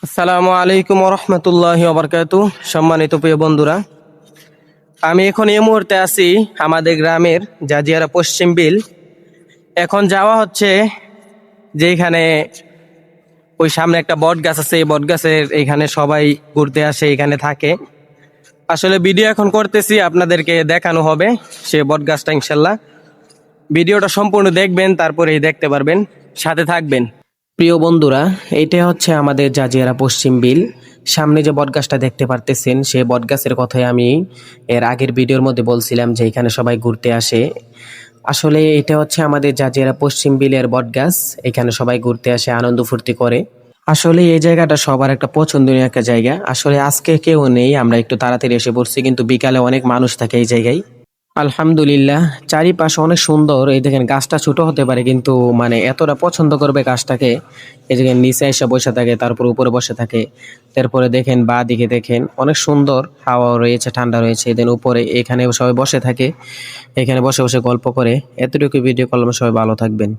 আসসালামু আলাইকুম রহমতুল্লাহি ওবরকাতুহ। সম্মানিত প্রিয় বন্ধুরা, আমি এখন এই মুহূর্তে আছি আমাদের গ্রামের জাজিয়ারা পশ্চিম বিল। এখন যাওয়া হচ্ছে যেখানে ওই সামনে একটা বট গাছ আছে, এই বট গাছের এখানে সবাই ঘুরতে আসে, এখানে থাকে। আসলে ভিডিও এখন করতেছি, আপনাদেরকে দেখানো হবে সে বট গাছটা। ইনশাল্লাহ ভিডিওটা সম্পূর্ণ দেখবেন, তারপরেই দেখতে পারবেন, সাথে থাকবেন। প্রিয় বন্ধুরা, এইটা হচ্ছে আমাদের জাজিয়ারা পশ্চিম বিল। সামনে যে বটগাছটা দেখতে পারতেছেন, সেই বটগাছের কথাই আমি এর আগের ভিডিওর মধ্যে বলছিলাম যে এখানে সবাই ঘুরতে আসে। আসলে এটা হচ্ছে আমাদের জাজিয়ারা পশ্চিম বিলের বটগাছ। এখানে সবাই ঘুরতে আসে, আনন্দ ফুর্তি করে। আসলে এই জায়গাটা সবার একটা পছন্দনীয় একটা জায়গা। আসলে আজকে কেউ নেই, আমরা একটু তাড়াতাড়ি এসে পড়ছি, কিন্তু বিকালে অনেক মানুষ থাকে এই জায়গায়। আলহামদুলিল্লাহ, চারিপাশে অনেক সুন্দর। এই দেখেন, গাছটা ছোট হতে পারে কিন্তু মানে এতটা পছন্দ করবে গাছটাকে। এই দেখেন, নিচে এসে বসে থাকে, তারপর উপরে বসে থাকে। তারপরে দেখেন বা দিকে দেখেন, অনেক সুন্দর হাওয়া রয়েছে, ঠান্ডা রয়েছে। দেন উপরে এখানে সবাই বসে থাকে, এখানে বসে বসে গল্প করে। এতটুকু ভিডিও করলাম, সবাই ভালো থাকবেন।